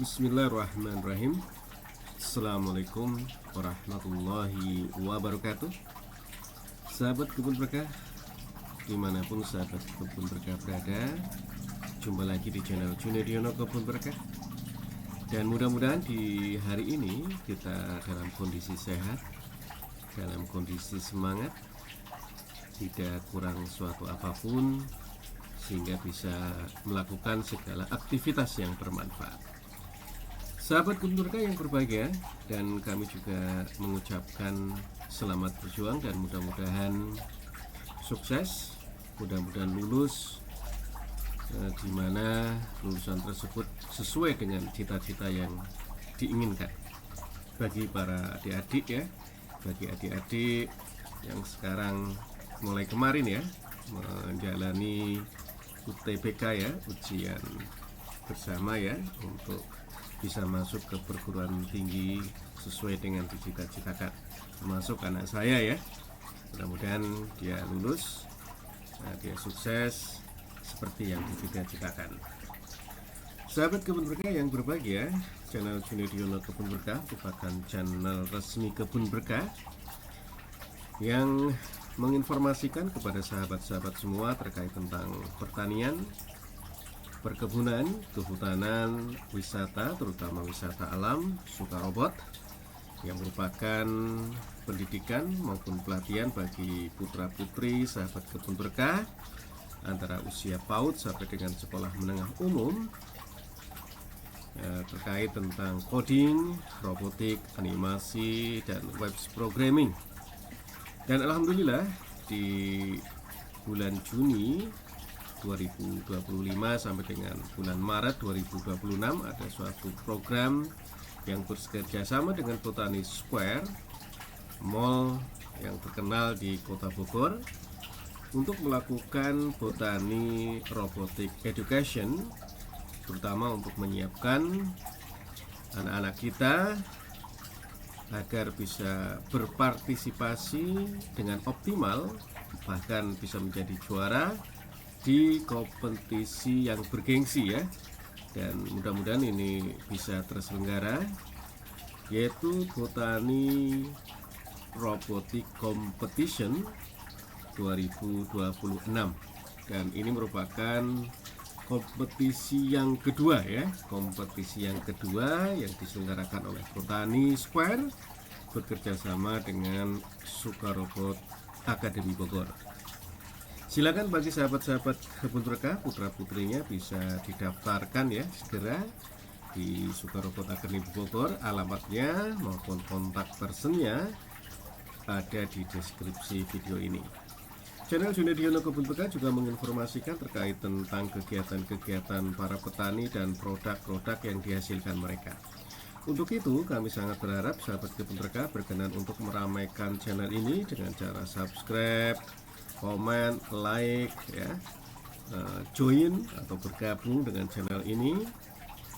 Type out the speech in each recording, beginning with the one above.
Bismillahirrahmanirrahim. Assalamualaikum warahmatullahi wabarakatuh. Sahabat Kebun Berkah, dimanapun sahabat Kebun Berkah berada, jumpa lagi di channel Junediono Kebun Berkah. Dan mudah-mudahan di hari ini kita dalam kondisi sehat, dalam kondisi semangat, tidak kurang suatu apapun, sehingga bisa melakukan segala aktivitas yang bermanfaat. Sahabat Kebun Berkah yang berbahagia, dan kami juga mengucapkan selamat berjuang dan mudah-mudahan sukses, mudah-mudahan lulus, di mana lulusan tersebut sesuai dengan cita-cita yang diinginkan. Bagi para adik-adik ya, bagi adik-adik yang sekarang mulai kemarin ya menjalani UTBK ya, ujian bersama ya, untuk bisa masuk ke perguruan tinggi sesuai dengan dicita-citakan, termasuk anak saya ya. Mudah-mudahan dia lulus, dia sukses seperti yang dicita-citakan. Sahabat Kebun Berkah yang berbahagia, channel Junediono Kebun Berkah merupakan channel resmi Kebun Berkah yang menginformasikan kepada sahabat-sahabat semua terkait tentang pertanian, perkebunan, kehutanan, wisata, terutama wisata alam, Sukarobot, yang merupakan pendidikan maupun pelatihan bagi putra-putri sahabat Kebun Berkah antara usia PAUD sampai dengan sekolah menengah umum, terkait tentang coding, robotik, animasi, dan web programming. Dan alhamdulillah di bulan Juni 2025 sampai dengan bulan Maret 2026 ada suatu program yang bekerja sama dengan Botani Square, mall yang terkenal di Kota Bogor, untuk melakukan botani robotic education, terutama untuk menyiapkan anak-anak kita agar bisa berpartisipasi dengan optimal, bahkan bisa menjadi juara di kompetisi yang bergengsi ya. Dan mudah-mudahan ini bisa terselenggara, yaitu Botani Robotic Competition 2026. Dan ini merupakan kompetisi yang kedua ya, kompetisi yang kedua yang diselenggarakan oleh Botani Square bekerjasama dengan Sukarobot Akademi Bogor. Silakan bagi sahabat-sahabat Kebun Berkah, putra-putrinya bisa didaftarkan ya segera di Sukarobot Akademi Bogor. Alamatnya maupun kontak personnya ada di deskripsi video ini. Channel Junediono Kebun Berkah juga menginformasikan terkait tentang kegiatan-kegiatan para petani dan produk-produk yang dihasilkan mereka. Untuk itu kami sangat berharap sahabat Kebun Berkah berkenan untuk meramaikan channel ini dengan cara subscribe, komen, like ya, join atau bergabung dengan channel ini,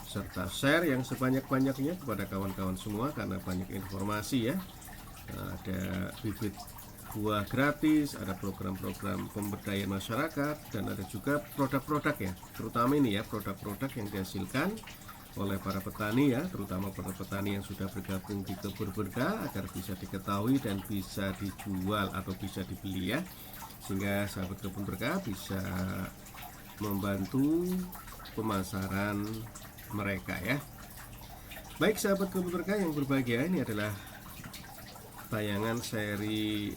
serta share yang sebanyak-banyaknya kepada kawan-kawan semua, karena banyak informasi ya. Ada bibit buah gratis, ada program-program pemberdayaan masyarakat, dan ada juga produk-produk ya, terutama ini ya, produk-produk yang dihasilkan oleh para petani ya, terutama para petani yang sudah bergabung di Kebun Berkah, agar bisa diketahui dan bisa dijual atau bisa dibeli ya, sehingga sahabat Kebun Berkah bisa membantu pemasaran mereka ya. Baik sahabat Kebun Berkah yang berbahagia, ini adalah tayangan seri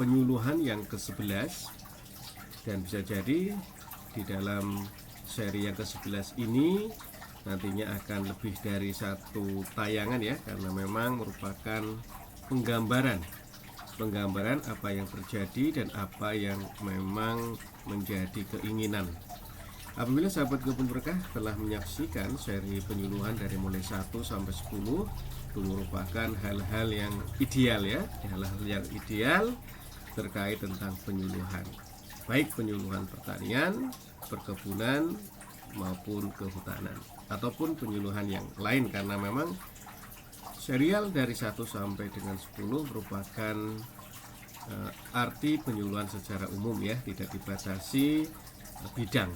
penyuluhan yang ke-11, dan bisa jadi di dalam seri yang ke-11 ini nantinya akan lebih dari satu tayangan ya, karena memang merupakan penggambaran apa yang terjadi dan apa yang memang menjadi keinginan. Apabila sahabat Kebun Berkah telah menyaksikan seri penyuluhan dari mulai 1 sampai 10, itu merupakan hal-hal yang ideal ya, hal-hal yang ideal terkait tentang penyuluhan, baik penyuluhan pertanian, perkebunan maupun kehutanan, ataupun penyuluhan yang lain, karena memang serial dari 1 sampai dengan 10 merupakan arti penyuluhan secara umum ya, tidak dibatasi bidang.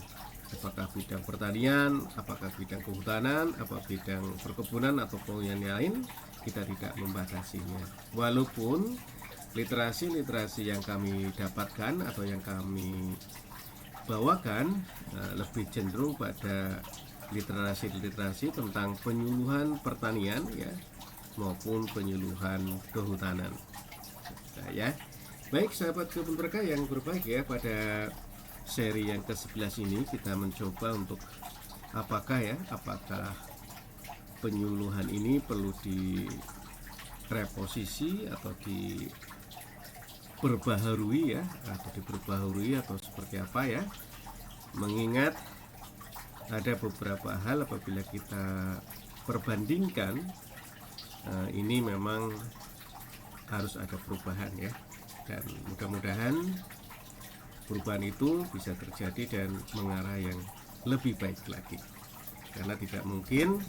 apakah bidang pertanian, apakah bidang kehutanan, apa bidang perkebunan ataupun yang lain, kita tidak membatasinya. Walaupun literasi yang kami dapatkan atau yang kami bawakan lebih cenderung pada literasi tentang penyuluhan pertanian ya, maupun penyuluhan kehutanan. Nah, ya. Baik sahabat kebun berkah yang berbahagia, pada seri yang ke-11 ini kita mencoba untuk apakah penyuluhan ini perlu direposisi atau diperbaharui atau seperti apa ya, mengingat ada beberapa hal apabila kita perbandingkan ini memang harus ada perubahan ya, dan mudah-mudahan perubahan itu bisa terjadi dan mengarah yang lebih baik lagi, karena tidak mungkin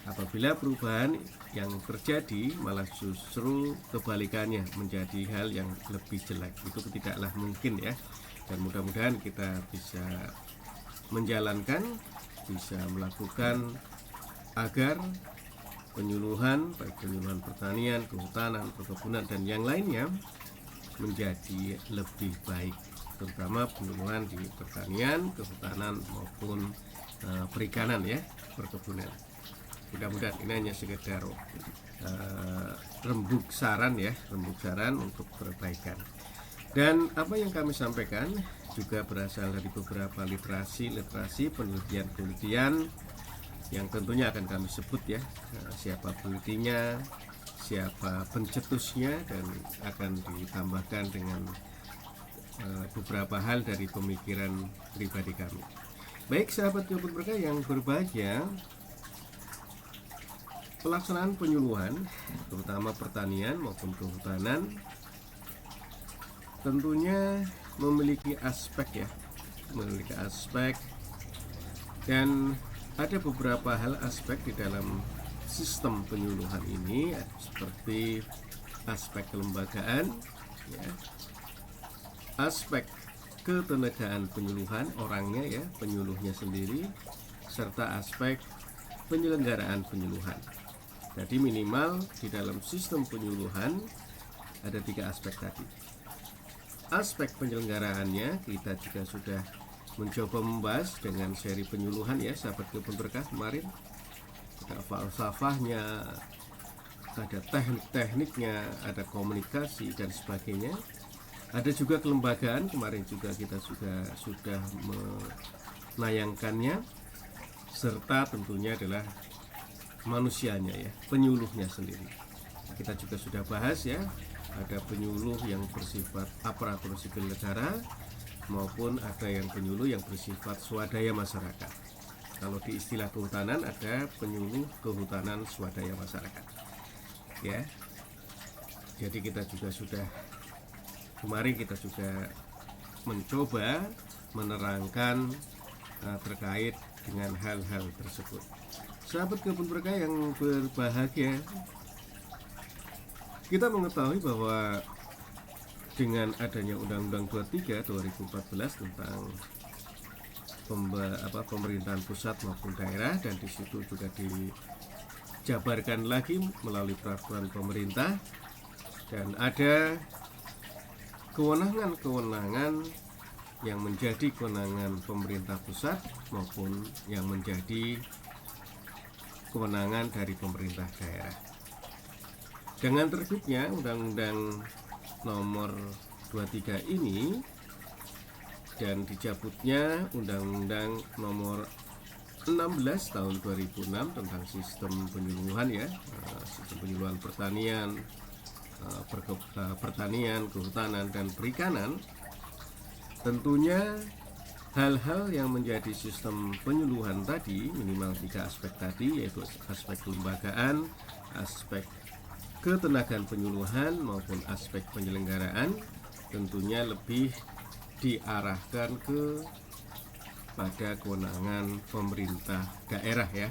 apabila perubahan yang terjadi malah justru kebalikannya menjadi hal yang lebih jelek. Itu tidaklah mungkin ya, dan mudah-mudahan kita bisa menjalankan, bisa melakukan agar penyuluhan, baik penyuluhan pertanian, kehutanan, perkebunan dan yang lainnya menjadi lebih baik, terutama penyuluhan di pertanian, kehutanan maupun perikanan ya, perkebunan. Mudah-mudahan ini hanya sekedar rembuk saran untuk perbaikan. Dan apa yang kami sampaikan juga berasal dari beberapa literasi penelitian yang tentunya akan kami sebut ya, siapa penelitinya, siapa pencetusnya, dan akan ditambahkan dengan beberapa hal dari pemikiran pribadi kami. Baik sahabat kebun berkah yang berbahagia, pelaksanaan penyuluhan terutama pertanian maupun kehutanan tentunya memiliki aspek dan ada beberapa hal aspek di dalam sistem penyuluhan ini, seperti aspek kelembagaan ya, aspek ketenagaan penyuluhan orangnya ya, penyuluhnya sendiri, serta aspek penyelenggaraan penyuluhan. Jadi minimal di dalam sistem penyuluhan ada 3 aspek tadi. Aspek penyelenggaraannya kita juga sudah mencoba membahas dengan seri penyuluhan ya, sahabat kebun berkah kemarin. Ada falsafahnya, ada teknik-tekniknya, ada komunikasi dan sebagainya. Ada juga kelembagaan, kemarin juga kita sudah menayangkannya, serta tentunya adalah manusianya ya, penyuluhnya sendiri. Kita juga sudah bahas ya, ada penyuluh yang bersifat aparatur sipil negara maupun ada yang penyuluh yang bersifat swadaya masyarakat. Kalau di istilah kehutanan ada penyuluh kehutanan swadaya masyarakat ya. Jadi kita juga kemarin kita sudah mencoba menerangkan terkait dengan hal-hal tersebut. Sahabat kebun berkah yang berbahagia, kita mengetahui bahwa dengan adanya Undang-Undang 23 2014 tentang pemerintahan pusat maupun daerah, dan di situ juga dijabarkan lagi melalui peraturan pemerintah, dan ada kewenangan-kewenangan yang menjadi kewenangan pemerintah pusat maupun yang menjadi kewenangan dari pemerintah daerah. Dengan terbitnya Undang-Undang nomor 23 ini dan dicabutnya Undang-Undang nomor 16 tahun 2006 tentang sistem penyuluhan ya, sistem penyuluhan pertanian, kehutanan dan perikanan, tentunya hal-hal yang menjadi sistem penyuluhan tadi minimal 3 aspek tadi, yaitu aspek kelembagaan, aspek ketenagaan penyuluhan maupun aspek penyelenggaraan, tentunya lebih diarahkan pada kewenangan pemerintah daerah ya.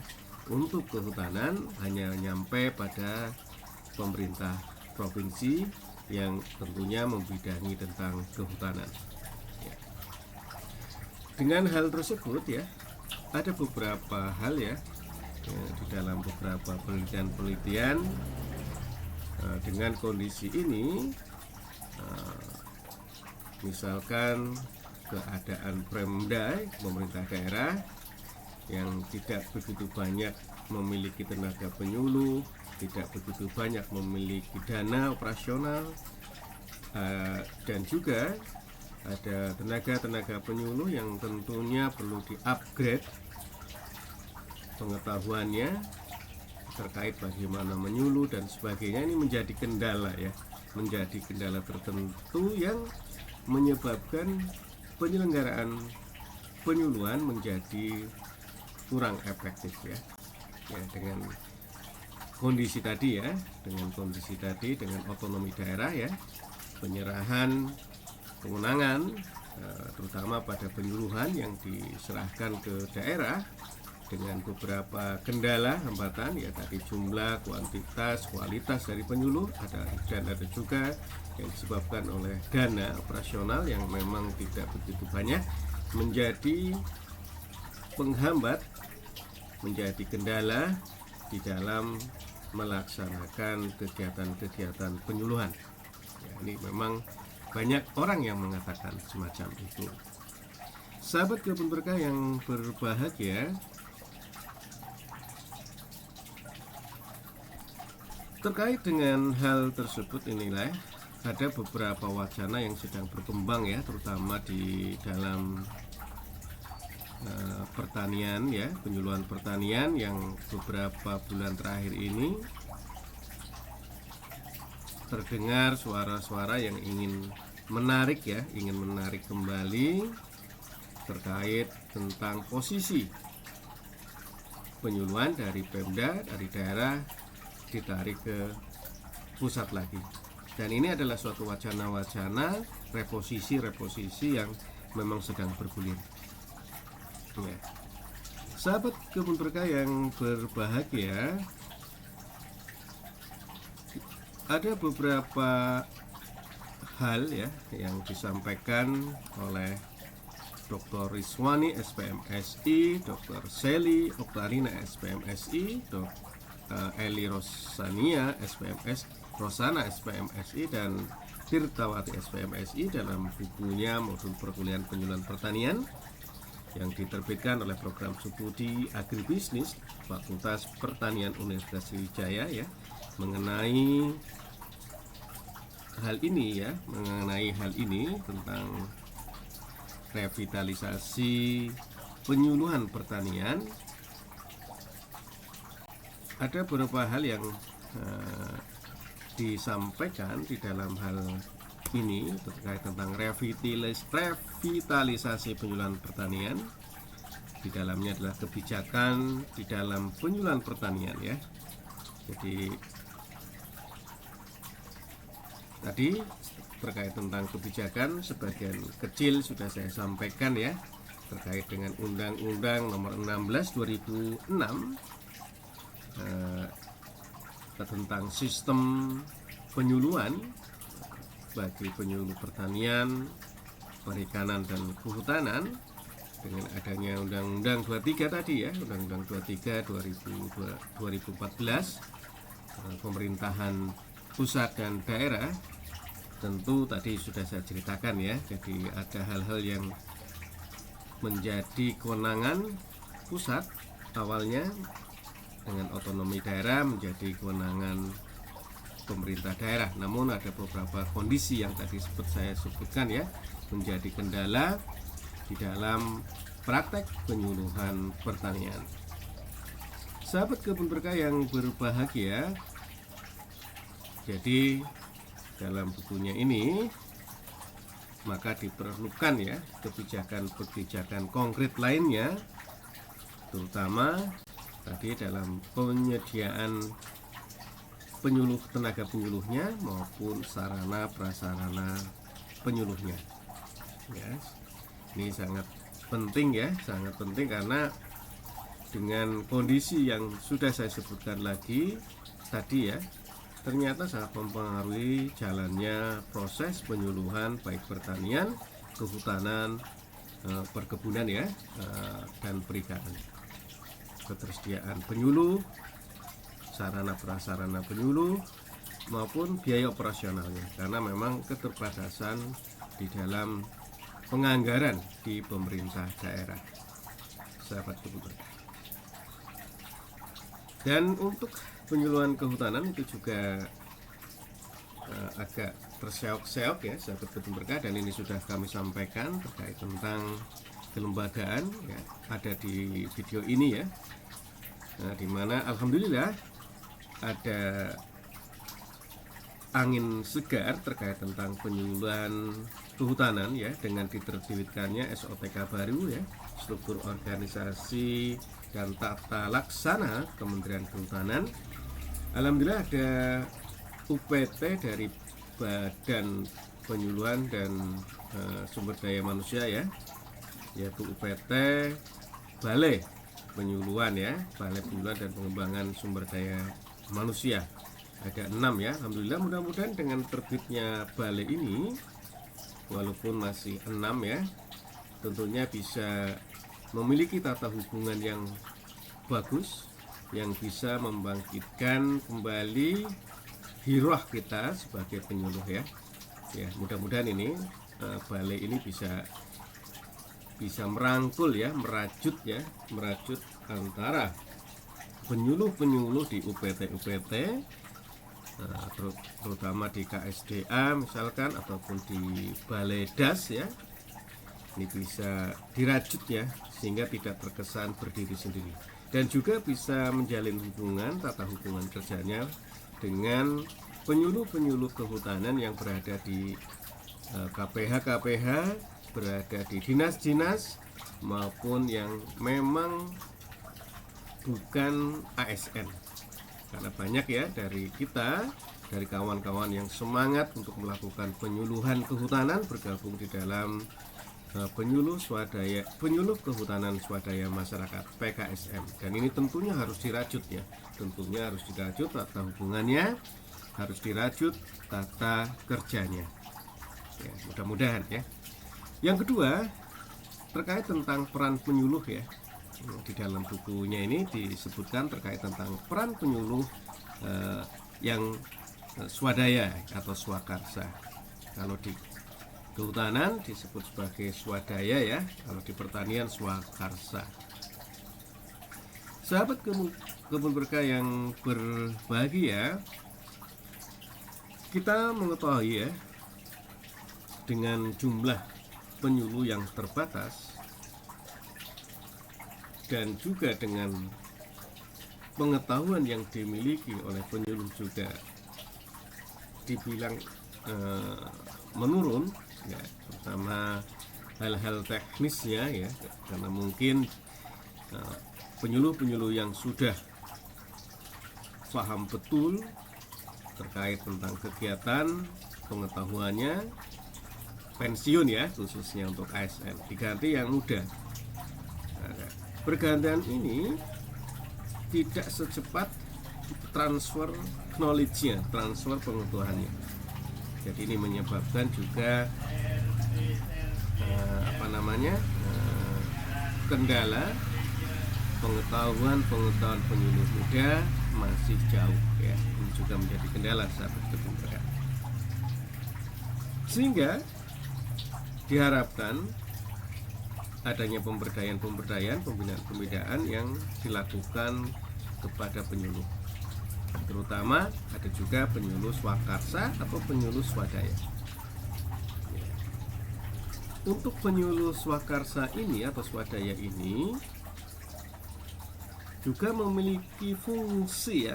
Untuk kehutanan hanya nyampe pada pemerintah provinsi yang tentunya membidangi tentang kehutanan ya. Dengan hal tersebut ya, ada beberapa hal ya, di dalam beberapa penelitian dengan kondisi ini, misalkan keadaan Pemda, pemerintah daerah yang tidak begitu banyak memiliki tenaga penyuluh, tidak begitu banyak memiliki dana operasional, dan juga ada tenaga penyuluh yang tentunya perlu di-upgrade pengetahuannya terkait bagaimana menyuluh dan sebagainya. Ini menjadi kendala ya, menjadi kendala tertentu yang menyebabkan penyelenggaraan penyuluhan menjadi kurang efektif ya. Dengan kondisi tadi ya, dengan otonomi daerah ya, penyerahan kewenangan terutama pada penyuluhan yang diserahkan ke daerah dengan beberapa kendala hambatan ya, tadi jumlah, kuantitas, kualitas dari penyuluh dan ada juga yang disebabkan oleh dana operasional yang memang tidak begitu banyak, menjadi penghambat, menjadi kendala di dalam melaksanakan kegiatan-kegiatan penyuluhan ya. Ini memang banyak orang yang mengatakan semacam itu. Sahabat Kebun Berkah yang berbahagia, terkait dengan hal tersebut inilah ada beberapa wacana yang sedang berkembang ya, terutama di dalam pertanian ya, penyuluhan pertanian yang beberapa bulan terakhir ini terdengar suara-suara yang ingin menarik ya, ingin menarik kembali terkait tentang posisi penyuluhan dari Pemda, dari daerah ditarik ke pusat lagi. Dan ini adalah suatu wacana-wacana reposisi yang memang sedang bergulir ya. Sahabat Kebun Berkah yang berbahagia, ada beberapa hal ya yang disampaikan oleh Dr. Rizwani SPMSI, Dr. Seli Oktarina SPMSI, Dr. Eli Rosania Rosana SPMSI dan Tirtawati SPMSI dalam bukunya Modul Perkuliahan Penyuluhan Pertanian yang diterbitkan oleh Program Studi Agribisnis Fakultas Pertanian Universitas Sriwijaya ya, mengenai hal ini tentang revitalisasi penyuluhan pertanian. Ada beberapa hal yang disampaikan di dalam hal ini terkait tentang revitalisasi penyuluhan pertanian. Di dalamnya adalah kebijakan di dalam penyuluhan pertanian ya. Jadi tadi terkait tentang kebijakan sebagian kecil sudah saya sampaikan ya, terkait dengan Undang-Undang Nomor 16 2006 tentang sistem penyuluhan bagi penyuluh pertanian, perikanan dan kehutanan. Dengan adanya Undang-Undang 23 tadi ya, Undang-Undang 23 2014 pemerintahan pusat dan daerah, tentu tadi sudah saya ceritakan ya. Jadi ada hal-hal yang menjadi kewenangan pusat awalnya, dengan otonomi daerah menjadi kewenangan pemerintah daerah. Namun ada beberapa kondisi yang tadi saya sebutkan ya, menjadi kendala di dalam praktek penyuluhan pertanian. Sahabat Kebun Berkah yang berbahagia, jadi dalam bukunya ini maka diperlukan ya kebijakan konkret lainnya, terutama tadi dalam penyediaan penyuluh, tenaga penyuluhnya maupun sarana prasarana penyuluhnya ya. Ini sangat penting ya, sangat penting karena dengan kondisi yang sudah saya sebutkan lagi tadi ya, ternyata sangat mempengaruhi jalannya proses penyuluhan baik pertanian, kehutanan perkebunan ya, dan perikanan. Ketersediaan penyuluh, sarana prasarana penyuluh maupun biaya operasionalnya, karena memang keterbatasan di dalam penganggaran di pemerintah daerah, sahabat kebun berkah. Dan untuk penyuluhan kehutanan itu juga agak terseok-seok ya, sahabat kebun berkah, dan ini sudah kami sampaikan terkait tentang kelembagaan ya, ada di video ini ya. Nah, di mana alhamdulillah ada angin segar terkait tentang penyuluhan kehutanan ya, dengan diterbitkannya SOTK baru ya, struktur organisasi dan tata laksana Kementerian Kehutanan. Alhamdulillah ada UPT dari Badan Penyuluhan dan Sumber Daya Manusia ya, yaitu UPT Balai Penyuluhan ya, Balai Penyuluhan dan Pengembangan Sumber Daya Manusia. Ada 6 ya, alhamdulillah. Mudah-mudahan dengan terbitnya balai ini, walaupun masih 6 ya, tentunya bisa memiliki tata hubungan yang bagus, yang bisa membangkitkan kembali hiroh kita sebagai penyuluh ya. Ya, mudah-mudahan ini balai ini bisa merangkul ya, merajut antara penyuluh-penyuluh di UPT terutama di KSDA misalkan, ataupun di Balai Das ya. Ini bisa dirajut ya, sehingga tidak terkesan berdiri sendiri, dan juga bisa menjalin hubungan, tata hubungan kerjanya dengan penyuluh-penyuluh kehutanan yang berada di KPH, berada di dinas-dinas, maupun yang memang bukan ASN. Karena banyak ya dari kita, dari kawan-kawan yang semangat untuk melakukan penyuluhan kehutanan, bergabung di dalam penyuluh kehutanan swadaya masyarakat PKSM. Dan ini tentunya harus dirajut ya, tata hubungannya, harus dirajut tata kerjanya ya, mudah-mudahan ya. Yang kedua, terkait tentang peran penyuluh ya, di dalam bukunya ini disebutkan terkait tentang peran penyuluh yang swadaya atau swakarsa. Kalau di kehutanan disebut sebagai swadaya ya, kalau di pertanian swakarsa. Sahabat kebun berkah yang berbahagia, kita mengetahui ya, dengan jumlah penyuluh yang terbatas dan juga dengan pengetahuan yang dimiliki oleh penyuluh juga dibilang menurun ya, terutama hal-hal teknisnya ya, karena mungkin penyuluh-penyuluh yang sudah paham betul terkait tentang kegiatan, pengetahuannya pensiun ya, khususnya untuk ASN, diganti yang muda. Pergantian ini tidak secepat transfer knowledge-nya, transfer pengetahuannya. Jadi ini menyebabkan juga kendala pengetahuan penyuluh muda masih jauh ya. Ini juga menjadi kendala sahabat kebun berkah. Sehingga diharapkan adanya pemberdayaan, pembinaan yang dilakukan kepada penyuluh. Terutama ada juga penyuluh swakarsa atau penyuluh swadaya. Untuk penyuluh swakarsa ini atau swadaya ini juga memiliki fungsi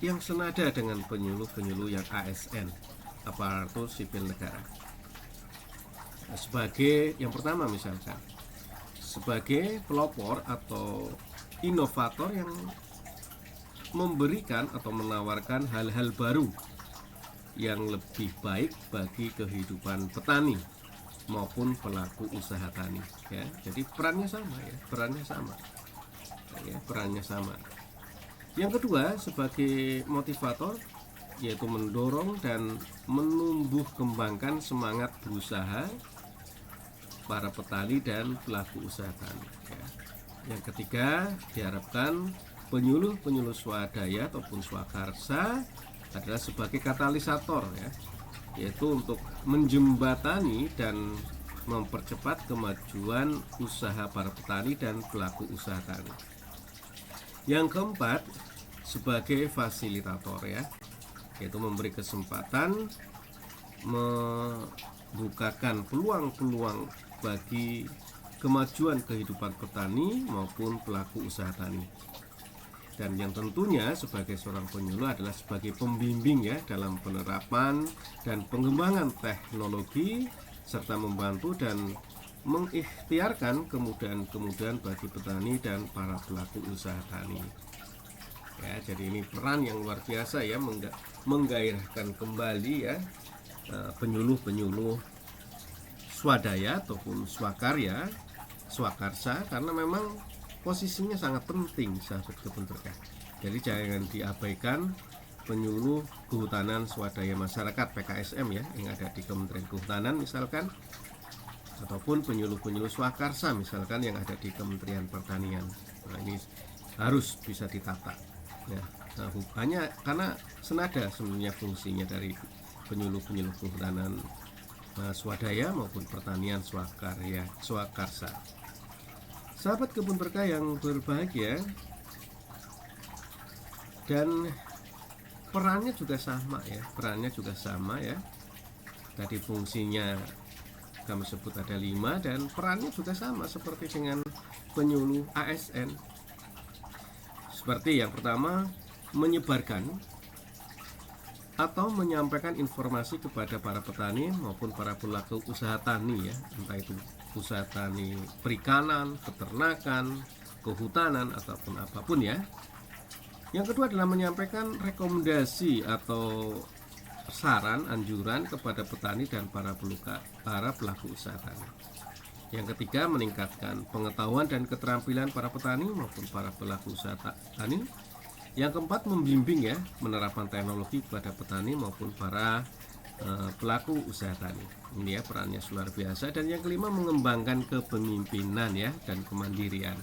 yang senada dengan penyuluh-penyuluh yang ASN, aparatur sipil negara. Sebagai yang pertama misalkan, sebagai pelopor atau inovator yang memberikan atau menawarkan hal-hal baru yang lebih baik bagi kehidupan petani maupun pelaku usaha tani ya. Jadi perannya sama. Yang kedua, sebagai motivator yaitu mendorong dan menumbuh kembangkan semangat berusaha para petani dan pelaku usaha tani ya. Yang ketiga, diharapkan penyuluh swadaya ataupun swakarsa adalah sebagai katalisator ya, yaitu untuk menjembatani dan mempercepat kemajuan usaha para petani dan pelaku usaha tani. Yang keempat, sebagai fasilitator ya, yaitu memberi kesempatan, membukakan peluang-peluang bagi kemajuan kehidupan petani maupun pelaku usaha tani. Dan yang tentunya sebagai seorang penyuluh adalah sebagai pembimbing ya dalam penerapan dan pengembangan teknologi serta membantu dan mengikhtiarkan kemudahan-kemudahan bagi petani dan para pelaku usaha tani. Ya, jadi ini peran yang luar biasa ya, menggairahkan kembali ya penyuluh-penyuluh swadaya ataupun swakarya, swakarsa, karena memang posisinya sangat penting sahabat kebun berkah. Jadi jangan diabaikan penyuluh kehutanan swadaya masyarakat PKSM ya yang ada di Kementerian Kehutanan misalkan, ataupun penyuluh-penyuluh swakarsa misalkan yang ada di Kementerian Pertanian. Nah, ini harus bisa ditata ya. Nah, hanya karena senada sebenarnya fungsinya dari penyuluh-penyuluh kehutanan swadaya maupun pertanian swakarya, swakarsa. Sahabat kebun berkah yang berbahagia, dan perannya juga sama ya, tadi fungsinya kami sebut ada 5 dan perannya juga sama seperti dengan penyuluh ASN. Seperti yang pertama, menyebarkan atau menyampaikan informasi kepada para petani maupun para pelaku usaha tani ya, entah itu usaha tani perikanan, peternakan, kehutanan ataupun apapun ya. Yang kedua adalah menyampaikan rekomendasi atau saran, anjuran kepada petani dan para pelaku usaha tani. Yang ketiga, meningkatkan pengetahuan dan keterampilan para petani maupun para pelaku usaha tani. Yang keempat, membimbing ya, menerapkan teknologi kepada petani maupun para pelaku usaha tani. Ini ya perannya luar biasa. Dan yang kelima, mengembangkan kepemimpinan ya dan kemandirian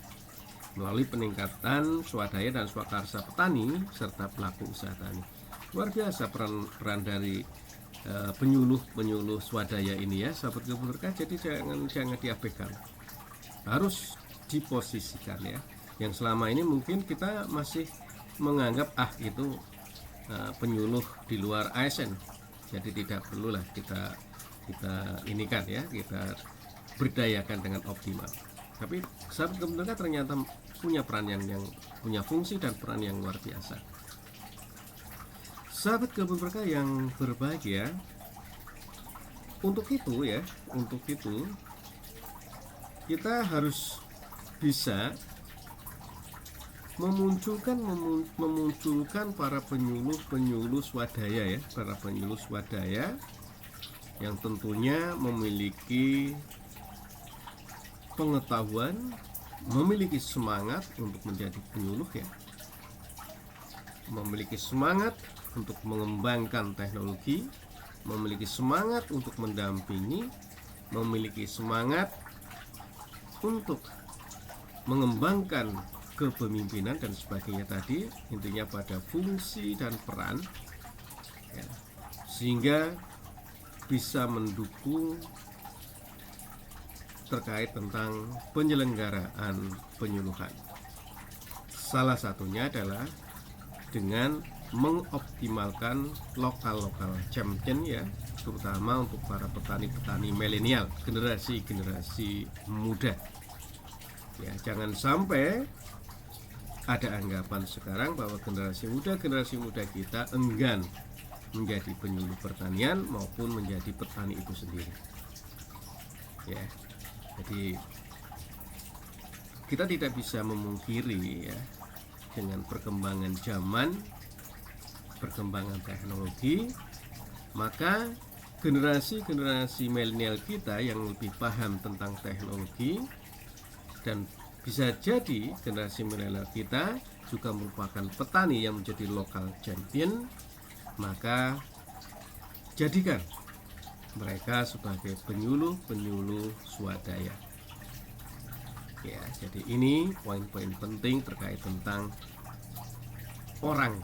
melalui peningkatan swadaya dan swakarsa petani serta pelaku usaha tani. Luar biasa peran dari penyuluh swadaya ini ya, sahabat kebun berkah. Jadi jangan diabaikan, harus diposisikan ya. Yang selama ini mungkin kita masih menganggap itu penyuluh di luar ASN, jadi tidak perlulah kita inikan ya, kita berdayakan dengan optimal. Tapi sahabat kebun berkah ternyata punya peran yang punya fungsi dan peran yang luar biasa. Sahabat kebun berkah yang berbahagia, untuk itu kita harus bisa memunculkan para penyuluh swadaya ya, para penyuluh swadaya yang tentunya memiliki pengetahuan, memiliki semangat untuk menjadi penyuluh ya, memiliki semangat untuk mengembangkan teknologi, memiliki semangat untuk mendampingi, memiliki semangat untuk mengembangkan kepemimpinan dan sebagainya tadi, intinya pada fungsi dan peran ya, sehingga bisa mendukung terkait tentang penyelenggaraan penyuluhan. Salah satunya adalah dengan mengoptimalkan lokal champion ya, terutama untuk para petani-petani milenial, generasi muda ya. Jangan sampai ada anggapan sekarang bahwa generasi muda kita enggan menjadi penyuluh pertanian maupun menjadi petani itu sendiri ya. Jadi kita tidak bisa memungkiri ya, dengan perkembangan zaman, perkembangan teknologi, maka generasi milenial kita yang lebih paham tentang teknologi, dan bisa jadi generasi milenial kita juga merupakan petani yang menjadi lokal champion, maka jadikan mereka sebagai penyuluh-penyuluh swadaya. Ya, jadi ini poin-poin penting terkait tentang orang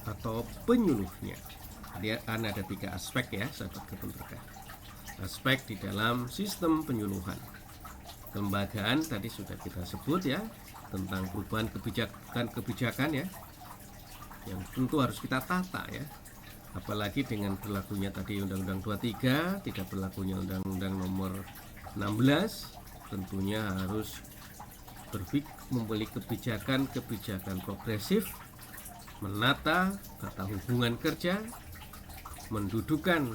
atau penyuluhnya. Dia akan ada 3 aspek ya, sahabat kebun berkah. Aspek di dalam sistem penyuluhan. Kelembagaan tadi sudah kita sebut ya, tentang perubahan kebijakan ya, yang tentu harus kita tata ya. Apalagi dengan berlakunya tadi Undang-Undang 23, tidak berlakunya Undang-Undang nomor 16, tentunya harus membeli kebijakan progresif, menata tata hubungan kerja, mendudukan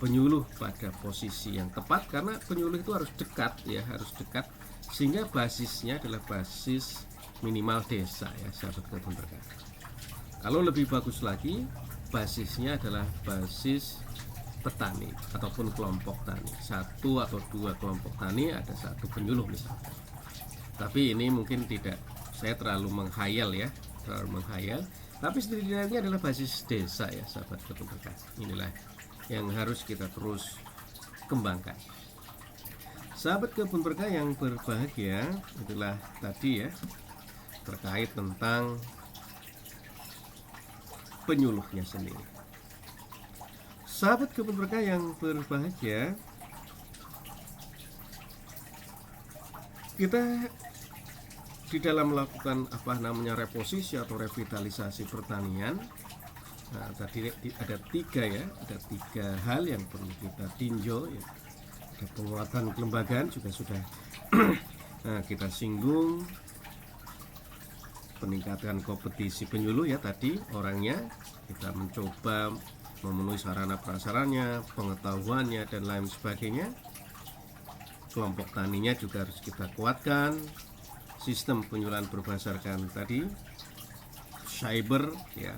penyuluh pada posisi yang tepat, karena penyuluh itu harus dekat ya, harus dekat, sehingga basisnya adalah basis minimal desa ya, sahabat kebun berkah. Kalau lebih bagus lagi, basisnya adalah basis petani ataupun kelompok tani, 1 atau 2 kelompok tani, ada 1 penyuluh misalkan. Tapi ini mungkin tidak, saya terlalu menghayal ya, tapi setidaknya adalah basis desa ya, sahabat kebun berkah. Inilah yang harus kita terus kembangkan. Sahabat kebun berkah yang berbahagia, itulah tadi ya, terkait tentang penyuluhnya sendiri. Sahabat kebun berkah yang berbahagia, kita di dalam melakukan reposisi atau revitalisasi pertanian, nah, tadi ada 3 hal yang perlu kita tinjau ya. Ada penguatan kelembagaan juga sudah nah, kita singgung, peningkatan kompetisi penyuluh ya, tadi orangnya kita mencoba memenuhi sarana prasarannya, pengetahuannya dan lain sebagainya. Kelompok taninya juga harus kita kuatkan. Sistem penyuluhan berdasarkan tadi cyber ya,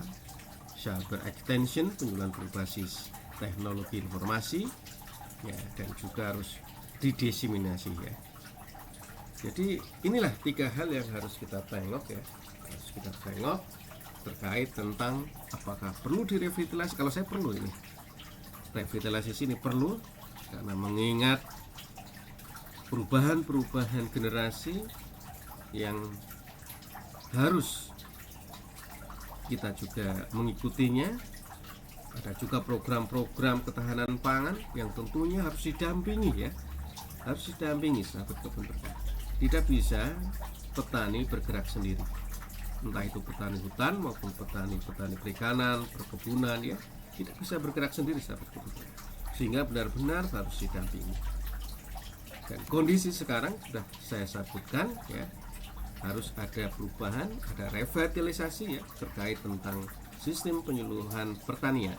cyber extension, penyuluhan berbasis teknologi informasi ya, dan juga harus didiseminasi ya. Jadi inilah 3 hal yang harus kita tengok ya, harus kita tengok terkait tentang apakah perlu direvitalisasi. Kalau saya perlu ini revitalisasi, ini perlu karena mengingat perubahan generasi yang harus kita juga mengikutinya. Ada juga program-program ketahanan pangan yang tentunya harus didampingi ya, harus didampingi sahabat kebun berkah. Tidak bisa petani bergerak sendiri, entah itu petani hutan maupun petani perikanan, perkebunan ya, tidak bisa bergerak sendiri sahabat kebun berkah, sehingga benar-benar harus didampingi. Dan kondisi sekarang sudah saya sebutkan ya, harus ada perubahan, ada revitalisasi ya, terkait tentang sistem penyuluhan pertanian,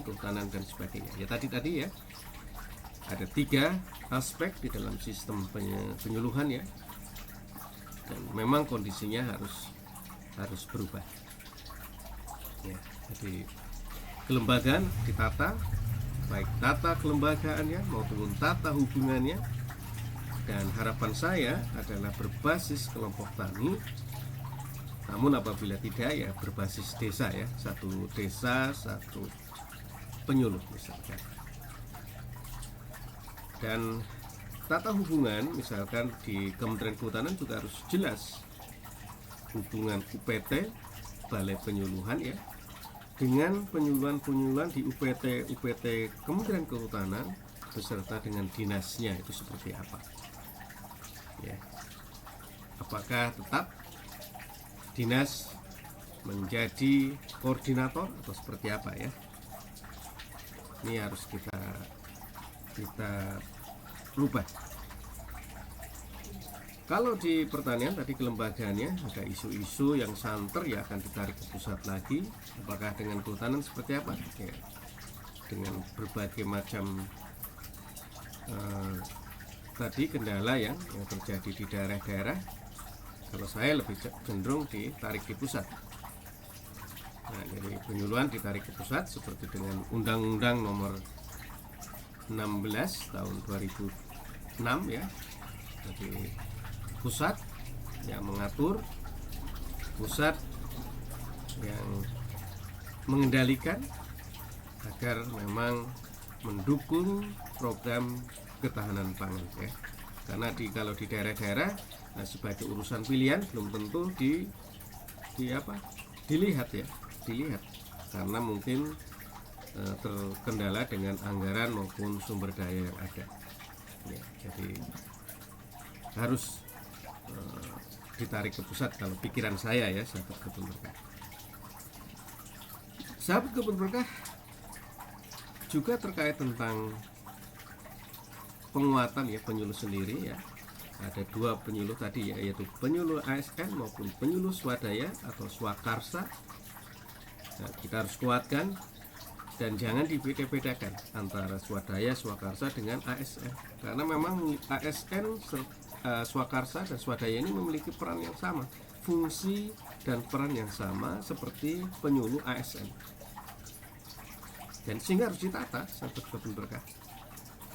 kehutanan dan sebagainya. Ya tadi ya, ada 3 aspek di dalam sistem penyuluhan ya, dan memang kondisinya harus berubah. Ya, jadi kelembagaan ditata, baik tata kelembagaannya maupun tata hubungannya, dan harapan saya adalah berbasis kelompok tani. Namun apabila tidak ya berbasis desa ya, 1 desa 1 penyuluh misalkan. Dan tata hubungan misalkan di Kementerian Kehutanan juga harus jelas hubungan UPT, Balai Penyuluhan ya, dengan penyuluhan di UPT Kementerian Kehutanan beserta dengan dinasnya itu seperti apa ya. Apakah tetap dinas menjadi koordinator atau seperti apa ya, ini harus kita rubah. Kalau di pertanian tadi kelembagaannya ada isu-isu yang santer ya, akan ditarik ke pusat lagi. Apakah dengan kehutanan seperti apa ya, dengan berbagai macam tadi kendala yang terjadi di daerah-daerah. Kalau saya lebih cenderung ditarik di pusat. Nah, jadi penyuluhan ditarik ke pusat seperti dengan Undang-Undang nomor 16 tahun 2006 ya. Jadi pusat yang mengatur, pusat yang mengendalikan agar memang mendukung program ketahanan pangan ya. Karena kalau di daerah-daerah sebagai urusan pilihan belum tentu dilihat karena mungkin terkendala dengan anggaran maupun sumber daya yang ada ya, jadi harus ditarik ke pusat kalau pikiran saya ya, sahabat kebun berkah. Sahabat kebun berkah juga terkait tentang penguatan ya penyuluh sendiri ya. Ada dua penyuluh tadi ya, yaitu penyuluh ASN maupun penyuluh swadaya atau swakarsa. Nah, kita harus kuatkan dan jangan dibeda-bedakan antara swadaya, swakarsa dengan ASN, karena memang ASN, swakarsa dan swadaya ini memiliki peran yang sama, fungsi dan peran yang sama seperti penyuluh ASN, dan sehingga harus ditata, sahabat kebun berkah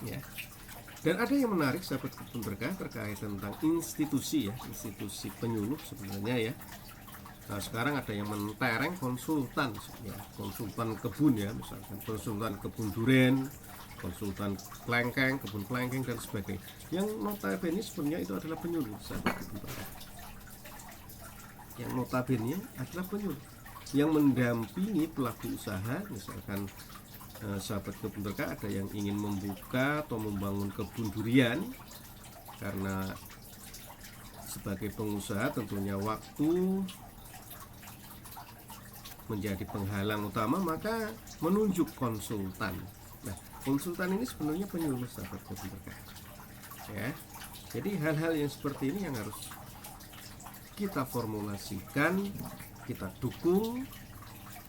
ya. Dan ada yang menarik, sahabat kebun berkah, terkait tentang institusi ya, institusi penyuluh sebenarnya ya. Nah, sekarang ada yang mentereng konsultan ya, konsultan kebun ya, misalkan konsultan kebun duren, konsultan kelengkeng, kebun kelengkeng dan sebagainya. Yang notabene sebenarnya itu adalah penyuluh, sahabat kebun berkah. Yang notabene adalah penyuluh yang mendampingi pelaku usaha, misalkan sahabat kebun berkah ada yang ingin membuka atau membangun kebun durian, karena sebagai pengusaha tentunya waktu menjadi penghalang utama, maka menunjuk konsultan. Nah, konsultan ini sebenarnya penyuluh, sahabat kebun berkah ya. Jadi hal-hal yang seperti ini yang harus kita formulasikan, kita dukung,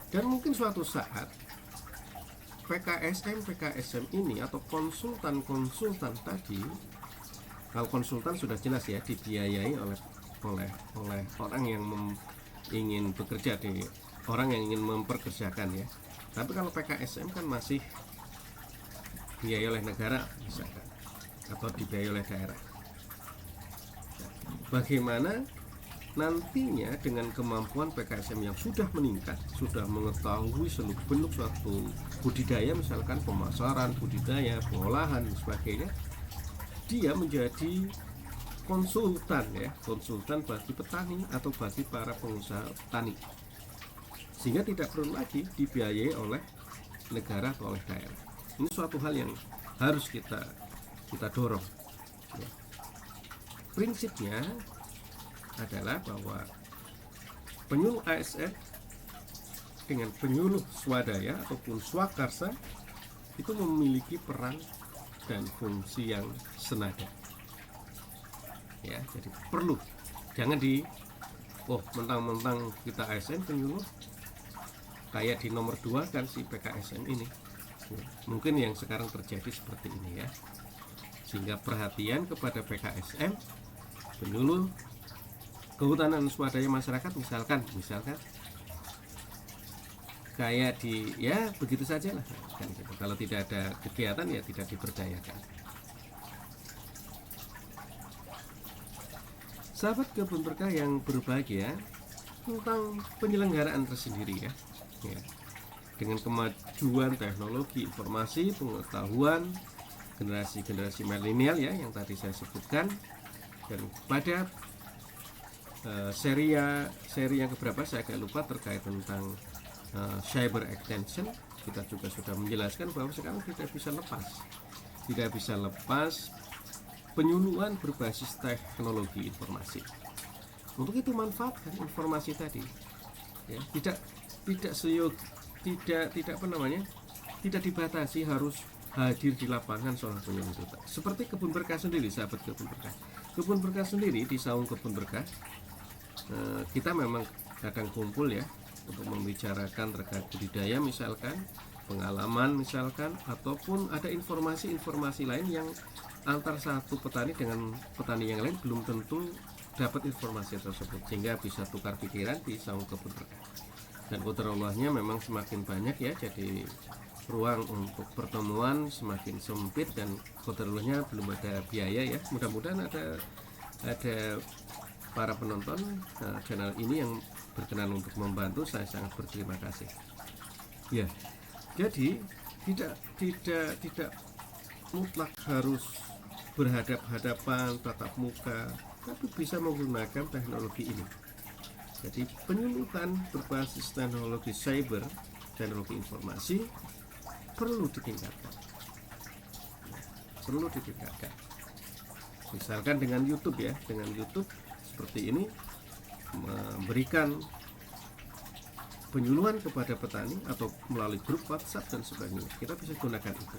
dan mungkin suatu saat PKSM ini atau konsultan tadi, kalau konsultan sudah jelas ya dibiayai oleh orang yang ingin bekerja, orang yang ingin memperkerjakan ya. Tapi kalau PKSM kan masih dibiayai oleh negara misalkan, atau dibiayai oleh daerah. Nah, bagaimana nantinya dengan kemampuan PKSM yang sudah meningkat, sudah mengetahui seluk-beluk suatu budidaya, misalkan pemasaran, budidaya, pengolahan dan sebagainya, dia menjadi konsultan ya, konsultan bagi petani atau bagi para pengusaha petani, sehingga tidak perlu lagi dibiayai oleh negara atau oleh daerah. Ini suatu hal yang harus kita dorong ya. Prinsipnya adalah bahwa penyuluh ASN dengan penyuluh swadaya ataupun swakarsa itu memiliki peran dan fungsi yang senada ya. Jadi perlu, jangan mentang-mentang kita ASN penyuluh kayak di nomor 2 kan si PKSM ini ya. Mungkin yang sekarang terjadi seperti ini ya, sehingga perhatian kepada PKSM, penyuluh kehutanan swadaya masyarakat misalkan kayak di ya begitu saja lah kan gitu. Kalau tidak ada kegiatan ya tidak diperdayakan. Sahabat kebun berkah yang berbahagia, tentang penyelenggaraan tersendiri ya. Dengan kemajuan teknologi informasi pengetahuan generasi milenial ya yang tadi saya sebutkan, dan pada seri yang keberapa saya agak lupa terkait tentang cyber extension, kita juga sudah menjelaskan bahwa sekarang tidak bisa lepas penyuluhan berbasis teknologi informasi. Untuk itu manfaatkan informasi tadi ya, tidak dibatasi harus hadir di lapangan seorang penyuluh itu. Seperti kebun berkah sendiri, sahabat kebun berkah. Kebun berkah sendiri di saung kebun berkah, kita memang kadang kumpul ya untuk membicarakan terkait budidaya misalkan, pengalaman misalkan, ataupun ada informasi-informasi lain yang antar satu petani dengan petani yang lain belum tentu dapat informasi tersebut, sehingga bisa tukar pikiran di saung kebun berkah. Dan qadarullah-nya memang semakin banyak ya, jadi ruang untuk pertemuan semakin sempit, dan qadarullah-nya belum ada biaya ya. Mudah-mudahan ada para penonton channel ini yang berkenan untuk membantu, saya sangat berterima kasih. Ya, jadi tidak mutlak harus berhadap-hadapan tatap muka, tapi bisa menggunakan teknologi ini. Jadi penyuluhan berbasis teknologi cyber, teknologi informasi perlu ditingkatkan. Misalkan dengan YouTube ya, dengan YouTube seperti ini memberikan penyuluhan kepada petani atau melalui grup WhatsApp dan sebagainya. Kita bisa gunakan itu.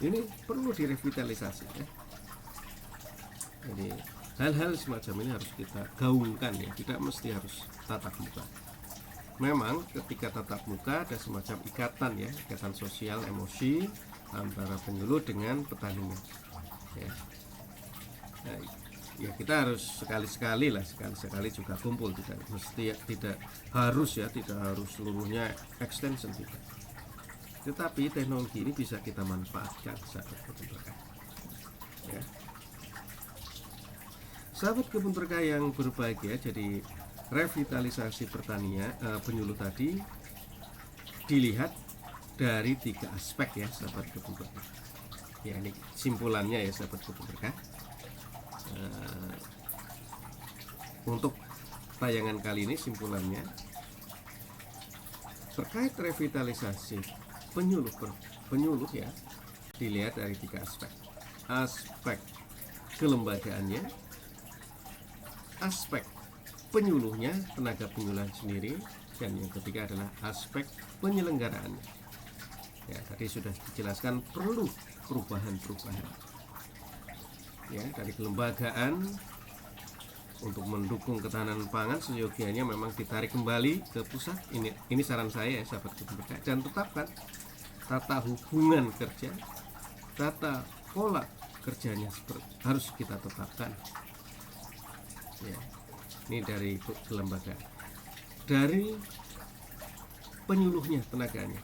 Ini perlu direvitalisasi ya. Jadi hal-hal semacam ini harus kita gaungkan ya, tidak mesti harus tatap muka. Memang ketika tatap muka ada semacam ikatan ya, ikatan sosial emosi antara penyuluh dengan petaninya ya. Nah, ya kita harus sekali-sekali juga kumpul, tidak harus seluruhnya extension tidak. Tetapi teknologi ini bisa kita manfaatkan, sahabat kebun berkah ya. Sahabat kebun berkah yang berbahagia, jadi revitalisasi pertanian penyuluh tadi dilihat dari 3 aspek ya, sahabat kebun berkah. Ya, ini simpulannya ya, sahabat kebun berkah. Untuk tayangan kali ini simpulannya terkait revitalisasi penyuluh ya, dilihat dari 3 aspek. Aspek kelembagaannya, aspek penyuluhnya, tenaga penyuluhan sendiri, dan yang ketiga adalah aspek penyelenggaraannya. Ya, tadi sudah dijelaskan perlu perubahan ya, dari kelembagaan untuk mendukung ketahanan pangan seyogianya memang ditarik kembali ke pusat. Ini saran saya ya, sahabat kebun berkah, dan tetapkan tata hubungan kerja, tata pola kerjanya harus kita tetapkan ya. Ini dari kelembagaan. Dari penyuluhnya, tenaganya,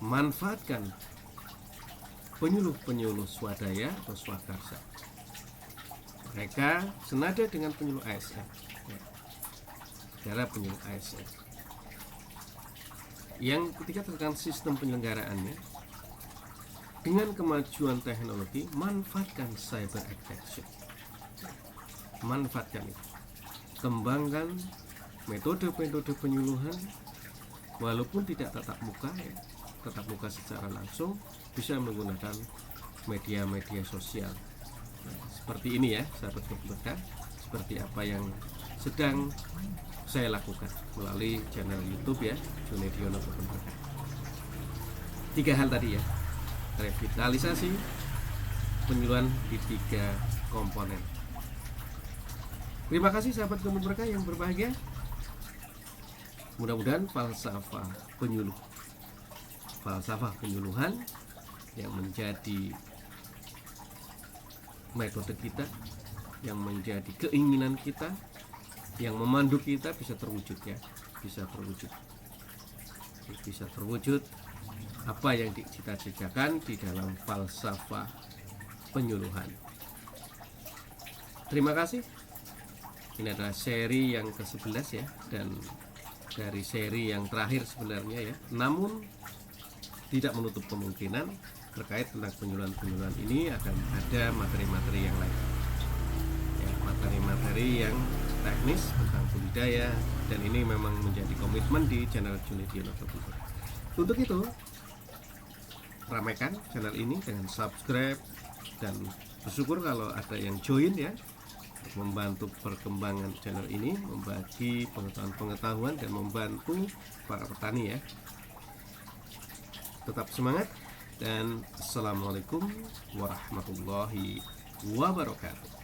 manfaatkan penyuluh swadaya atau swakarsa. Mereka senada dengan penyuluh ASN ya. Cara penyuluh ASN yang ketiga tentang sistem penyelenggaraannya. Dengan kemajuan teknologi, manfaatkan cyber extraction, manfaatkan itu, kembangkan metode-metode penyuluhan walaupun tidak tatap muka ya, tatap muka secara langsung, bisa menggunakan media-media sosial. Nah, seperti ini ya, sahabat kebun berkah, seperti apa yang sedang saya lakukan melalui channel YouTube ya, Junediono Kebun Berkah. 3 hal tadi ya, revitalisasi penyuluhan di 3 komponen. Terima kasih sahabat kebun berkah yang berbahagia. Mudah-mudahan falsafah penyuluhan yang menjadi metode kita, yang menjadi keinginan kita, yang memandu kita bisa terwujud ya, bisa terwujud apa yang dicita-citakan di dalam falsafah penyuluhan. Terima kasih. Ini adalah seri yang ke-11 ya, dan dari seri yang terakhir sebenarnya ya, namun tidak menutup kemungkinan terkait tentang penyuluhan ini akan ada materi-materi yang lain ya, materi-materi yang teknis tentang budidaya, dan ini memang menjadi komitmen di channel Junediono Kebun Berkah. Untuk itu ramaikan channel ini dengan subscribe, dan bersyukur kalau ada yang join ya, membantu perkembangan channel ini, membagi pengetahuan dan membantu para petani ya. Tetap semangat, dan assalamualaikum warahmatullahi wabarakatuh.